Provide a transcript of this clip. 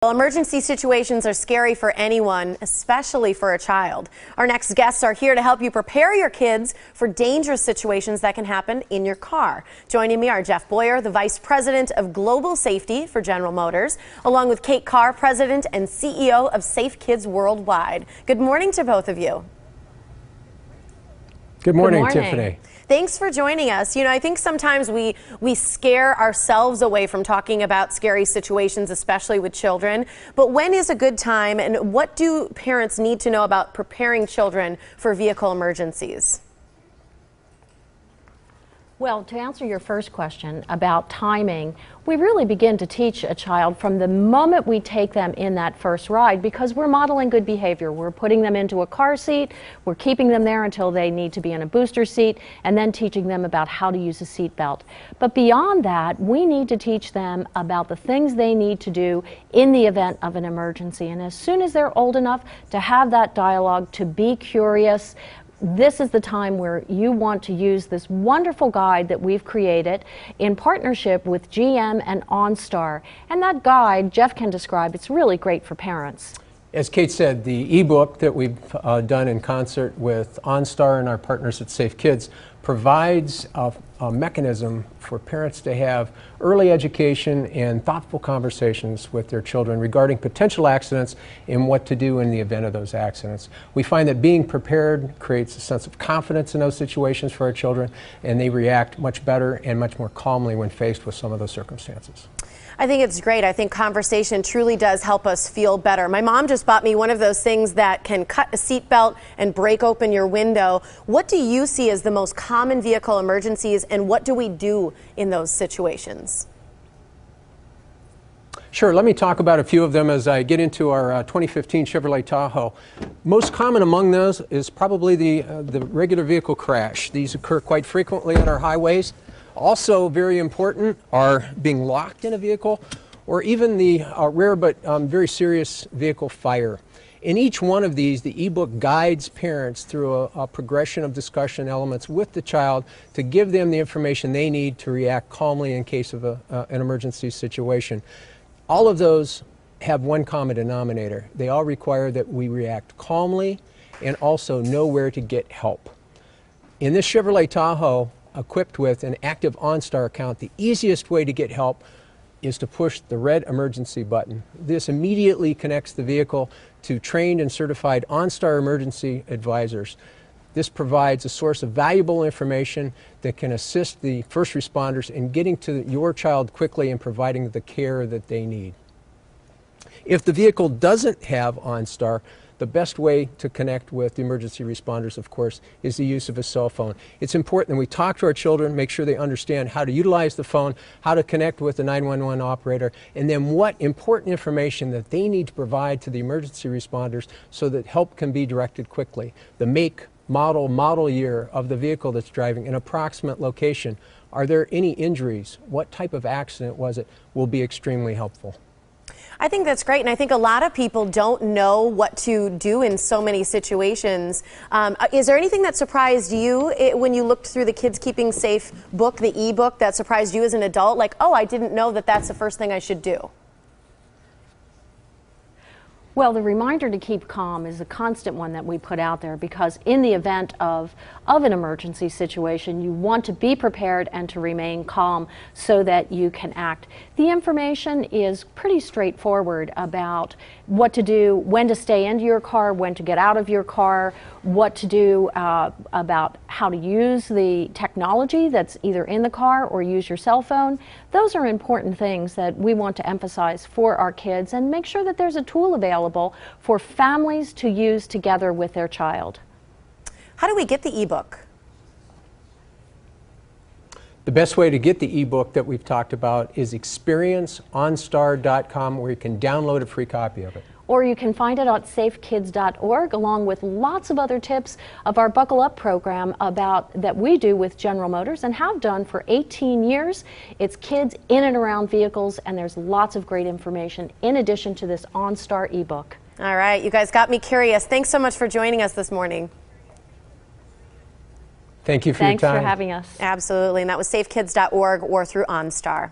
Well, emergency situations are scary for anyone, especially for a child. Our next guests are here to help you prepare your kids for dangerous situations that can happen in your car. Joining me are Jeff Boyer, the Vice President of Global Safety for General Motors, along with Kate Carr, President and CEO of Safe Kids Worldwide. Good morning to both of you. Good morning, Tiffany. Thanks for joining us. You know, I think sometimes we scare ourselves away from talking about scary situations, especially with children. But when is a good time, and what do parents need to know about preparing children for vehicle emergencies? Well, to answer your first question about timing, we really begin to teach a child from the moment we take them in that first ride, because we're modeling good behavior. We're putting them into a car seat, we're keeping them there until they need to be in a booster seat, and then teaching them about how to use a seat belt. But beyond that, we need to teach them about the things they need to do in the event of an emergency. And as soon as they're old enough to have that dialogue, to be curious, this is the time where you want to use this wonderful guide that we've created in partnership with GM and OnStar. And that guide, Jeff can describe, it's really great for parents. As Kate said, the ebook that we've done in concert with OnStar and our partners at Safe Kids provides a mechanism for parents to have early education and thoughtful conversations with their children regarding potential accidents and what to do in the event of those accidents. We find that being prepared creates a sense of confidence in those situations for our children, and they react much better and much more calmly when faced with some of those circumstances. I think it's great. I think conversation truly does help us feel better. My mom just bought me one of those things that can cut a seatbelt and break open your window. What do you see as the most common vehicle emergencies, and what do we do in those situations? Sure, let me talk about a few of them as I get into our 2015 Chevrolet Tahoe. Most common among those is probably the regular vehicle crash. These occur quite frequently on our highways. Also very important are being locked in a vehicle, or even the rare but very serious vehicle fire. In each one of these, the ebook guides parents through a progression of discussion elements with the child to give them the information they need to react calmly in case of an emergency situation. All of those have one common denominator. They all require that we react calmly and also know where to get help. In this Chevrolet Tahoe, equipped with an active OnStar account, the easiest way to get help is to push the red emergency button. This immediately connects the vehicle to trained and certified OnStar emergency advisors. This provides a source of valuable information that can assist the first responders in getting to your child quickly and providing the care that they need. If the vehicle doesn't have OnStar, the best way to connect with the emergency responders, of course, is the use of a cell phone. It's important that we talk to our children, make sure they understand how to utilize the phone, how to connect with the 911 operator, and then what important information that they need to provide to the emergency responders so that help can be directed quickly. The make, model year of the vehicle that's driving, an approximate location. Are there any injuries? What type of accident was it? Will be extremely helpful. I think that's great, and I think a lot of people don't know what to do in so many situations. Is there anything that surprised you when you looked through the Kids Keeping Safe book, the e-book, that surprised you as an adult? Like, oh, I didn't know that that's the first thing I should do. Well, the reminder to keep calm is a constant one that we put out there, because in the event of an emergency situation, you want to be prepared and to remain calm so that you can act. The information is pretty straightforward about what to do, when to stay into your car, when to get out of your car, what to do about how to use the technology that's either in the car or use your cell phone. Those are important things that we want to emphasize for our kids, and make sure that there's a tool available for families to use together with their child. How do we get the ebook? The best way to get the ebook that we've talked about is experienceonstar.com, where you can download a free copy of it. Or you can find it at safekids.org, along with lots of other tips of our Buckle Up program that we do with General Motors and have done for 18 years. It's kids in and around vehicles, and there's lots of great information in addition to this OnStar ebook. All right, you guys got me curious. Thanks so much for joining us this morning. Thank you for your time. Thanks for having us. Absolutely, and that was safekids.org or through OnStar.